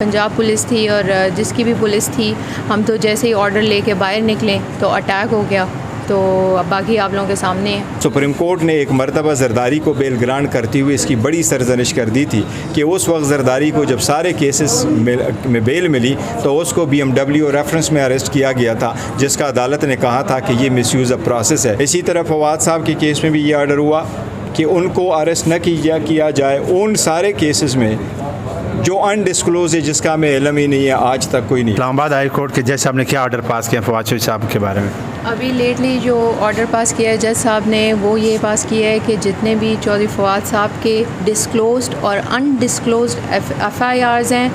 Punjab police थी और जिसकी भी पुलिस थी, हम तो जैसे ही ऑर्डर लेके बाहर निकले तो अटैक हो गया। तो अब बाकी आप लोगों के सामने है। सुप्रीम कोर्ट ने एक मरतबा जरदारी को बेल ग्रांट करते हुए इसकी बड़ी सरजनिश कर दी थी कि उस वक्त जरदारी को जब सारे केसेस में बेल मिली तो उसको BMW रेफरेंस में अरेस्ट किया गया था, जिसका अदालत ने कहा था कि ये मिसयूज़ ऑफ प्रोसेस है। इसी तरह फवाद साहब के केस में भी ये ऑर्डर हुआ कि उनको अरेस्ट न किया जाए उन सारे केसेस में जो अनडिस्क्लोज है, जिसका हमें इल्म ही नहीं है, आज तक कोई नहीं। इस्लामाबाद हाई कोर्ट के जज साहब ने क्या ऑर्डर पास किया फवाद चौधरी साहब के बारे में? अभी लेटली जो ऑर्डर पास किया है जज साहब ने, वो ये पास किया है कि जितने भी चौधरी फवाद साहब के डिस्क्लोज्ड और अनडिस्क्लोज्ड FIRs हैं,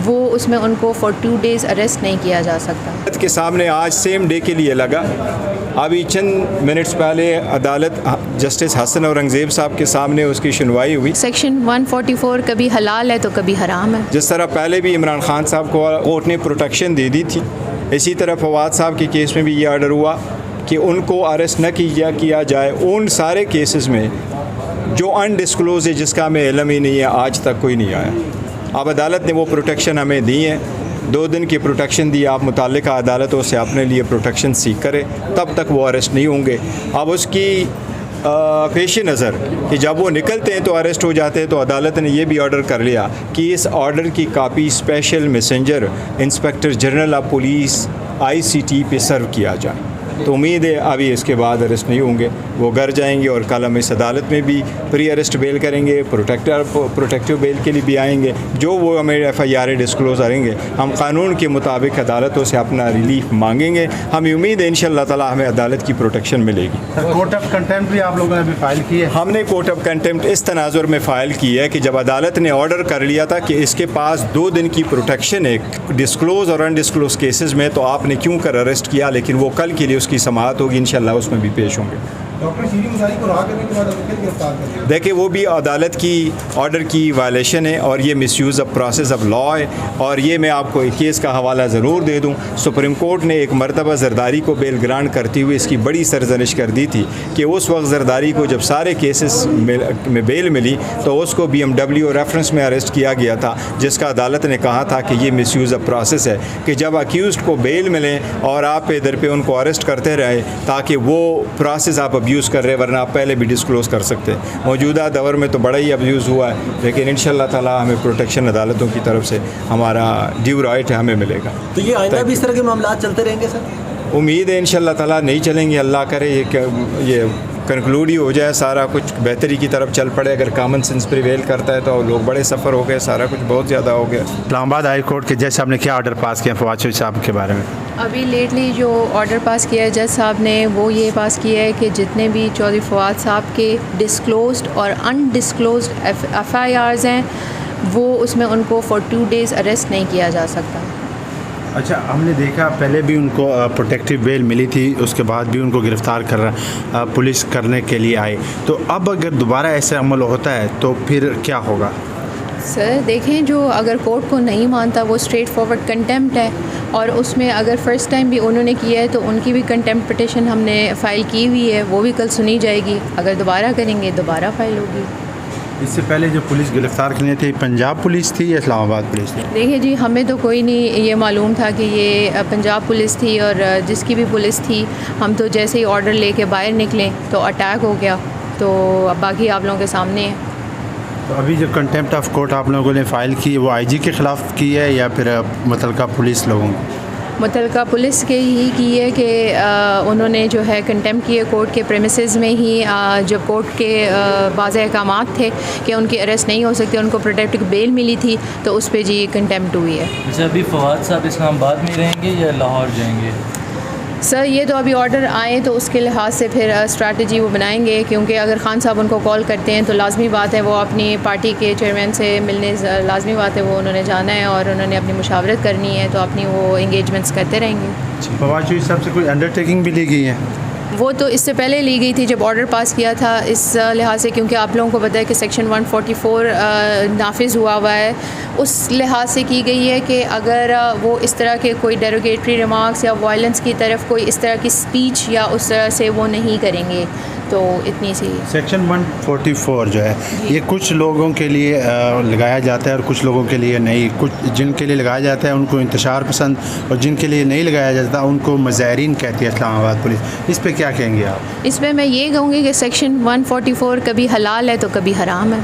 वो उसमें उनको फॉर 2 डेज़ अरेस्ट नहीं किया जा सकता। के सामने आज सेम डे के लिए लगा। अभी चंद मिनट्स पहले अदालत जस्टिस हसन औरंगज़ेब साहब के सामने उसकी सुनवाई हुई। सेक्शन 144 कभी हलाल है तो कभी हराम है। जिस तरह पहले भी इमरान खान साहब को कोर्ट ने प्रोटेक्शन दे दी थी, इसी तरह फवाद साहब के केस में भी ये ऑर्डर हुआ कि उनको अरेस्ट न किया जाए उन सारे केसेस में जो अनडिस्क्लोज है, जिसका हमें इल्म ही नहीं है, आज तक कोई नहीं आया। अब अदालत ने वो प्रोटेक्शन हमें दी है, 2 दिन की प्रोटेक्शन दी। आप मुताल्लिका अदालतों से अपने लिए प्रोटेक्शन सीख करें, तब तक वो अरेस्ट नहीं होंगे। अब उसकी पेश नज़र कि जब वो निकलते हैं तो अरेस्ट हो जाते हैं, तो अदालत ने यह भी ऑर्डर कर लिया कि इस ऑर्डर की copy special messenger inspector general of police ICT पे सर्व किया जाए। तो उम्मीद है अभी इसके बाद अरेस्ट नहीं होंगे, वो घर जाएंगे और कल हम इस अदालत में भी प्री अरेस्ट बेल करेंगे, प्रोटेक्टिव बेल के लिए भी आएंगे। जो वो हमें FIR डिस्क्लोज करेंगे, हम कानून के मुताबिक अदालतों से अपना रिलीफ मांगेंगे। हमें उम्मीद है इंशाअल्लाह ताला हमें अदालत की प्रोटेक्शन मिलेगी। कोर्ट ऑफ कंटेम्प्ट भी आप लोगों ने अभी फाइल की है? हमने कोर्ट ऑफ कंटेम्प्ट इस तनाजुर में फ़ाइल की है कि जब अदालत ने ऑर्डर कर लिया था कि इसके पास 2 दिन की प्रोटेक्शन है डिस्क्लोज और अनडिस्क्लोज केसेस में, तो आपने क्यों कर अरेस्ट किया, लेकिन वो कल के लिए उसकी समाअत होगी, इंशाअल्लाह उसमें भी पेश होंगे। डॉक्टर शीरी मुसारी को रहा करने के बाद फिर गिरफ्तार कर दिया। देखिए, वो भी अदालत की ऑर्डर की वायलेशन है और ये misuse of process of law है। और ये मैं आपको एक केस का हवाला ज़रूर दे दूँ। सुप्रीम कोर्ट ने एक मरतबा जरदारी को बेल ग्रांट करते हुए इसकी बड़ी सरजनिश कर दी थी कि उस वक्त जरदारी को जब सारे केसेस में बेल मिली तो उसको BMW रेफरेंस में अरेस्ट किया गया था, जिसका अदालत ने कहा था कि ये मिसयूज़ ऑफ प्रोसेस है कि जब अक्यूज़ को बेल मिले और आप इधर पे उनको अरेस्ट करते रहे ताकि वो प्रोसेस आप अब्यूज़ कर रहे, वरना आप पहले भी डिस्क्लोज़ कर सकते हैं। मौजूदा दौर में तो बड़ा ही अब्यूज़ हुआ है, लेकिन इंशाअल्लाह ताला हमें प्रोटेक्शन अदालतों की तरफ से हमारा ड्यू राइट है, हमें मिलेगा। तो ये आइंदा भी इस तरह के मामला चलते रहेंगे सर? उम्मीद है इंशाअल्लाह ताला नहीं चलेंगे, अल्लाह करे ये कंक्लूड ही हो जाए, सारा कुछ बेहतरी की तरफ चल पड़े। अगर कॉमन सेंस प्रिवेल करता है तो लोग बड़े सफ़र हो गए, सारा कुछ बहुत ज़्यादा हो गया। इस्लामाबाद हाई कोर्ट के जज साहब ने क्या ऑर्डर पास किया फवाद चौधरी साहब के बारे में? अभी लेटली जो ऑर्डर पास किया है जज साहब ने, वो ये पास किया है कि जितने भी चौधरी फवाद साहब के डिस्क्लोज्ड और अनडिस्क्लोज्ड FIRs हैं, वो उसमें उनको फॉर 2 डेज़ अरेस्ट नहीं किया जा सकता। अच्छा, हमने देखा पहले भी उनको प्रोटेक्टिव बेल मिली थी, उसके बाद भी उनको गिरफ़्तार पुलिस करने के लिए आए, तो अब अगर दोबारा ऐसा अमल होता है तो फिर क्या होगा? सर देखें, जो अगर कोर्ट को नहीं मानता वो स्ट्रेट फॉरवर्ड कंटेम्प्ट है, और उसमें अगर फ़र्स्ट टाइम भी उन्होंने किया है तो उनकी भी कंटेम्प्ट पिटिशन हमने फ़ाइल की हुई है, वो भी कल सुनी जाएगी। अगर दोबारा करेंगे दोबारा फ़ाइल होगी। इससे पहले जो पुलिस गिरफ़्तार करनी थी, पंजाब पुलिस थी या इस्लामाबाद पुलिस थी? देखिए जी, हमें तो कोई नहीं ये मालूम था कि ये पंजाब पुलिस थी, और जिसकी भी पुलिस थी, हम तो जैसे ही ऑर्डर लेके बाहर निकले तो अटैक हो गया। तो अब बाकी आप लोगों के सामने है। तो अभी जो कंटेम्प्ट ऑफ कोर्ट आप लोगों ने फ़ाइल की, वो IG के ख़िलाफ़ की है या फिर मुतलका पुलिस लोगों की? मुतलका पुलिस के ही की है कि उन्होंने जो है कंटेम्प्ट किए कोर्ट के प्रेमिसेस में ही, जब कोर्ट के वाज़ेह अहकामात थे कि उनकी अरेस्ट नहीं हो सकती, उनको प्रोटेक्टिव बेल मिली थी, तो उस पर जी कंटेम्प्ट हुई है। अच्छा, अभी फवाद साहब इस्लामाबाद में रहेंगे या लाहौर जाएंगे? सर ये तो अभी ऑर्डर आए तो उसके लिहाज से फिर स्ट्रैटेजी वो बनाएंगे, क्योंकि अगर खान साहब उनको कॉल करते हैं तो लाजमी बात है वो अपनी पार्टी के चेयरमैन से मिलने, लाजमी बात है वो उन्होंने जाना है और उन्होंने अपनी मुशावरत करनी है, तो अपनी वो इंगेजमेंट्स करते रहेंगे। फवाद चौधरी साहब से कोई अंडरटेकिंग भी ली गई है? वो तो इससे पहले ली गई थी जब ऑर्डर पास किया था, इस लिहाज से, क्योंकि आप लोगों को पता है कि सेक्शन 144 नाफिज हुआ हुआ है, उस लिहाज से की गई है कि अगर वो इस तरह के कोई डेरोगेटरी रिमार्क्स या वायलेंस की तरफ कोई इस तरह की स्पीच या उस तरह से वो नहीं करेंगे, तो इतनी सी सेक्शन 144 जो है ये कुछ लोगों के लिए लगाया जाता है और कुछ लोगों के लिए नहीं। कुछ जिनके लिए लगाया जाता है उनको इंतशार पसंद, और जिनके लिए नहीं लगाया जाता उनको मज़ाहिरीन कहती है इस्लामाबाद पुलिस। इस पे क्या कहेंगे आप? इस पर मैं ये कहूँगी कि सेक्शन 144 कभी हलाल है तो कभी हराम है।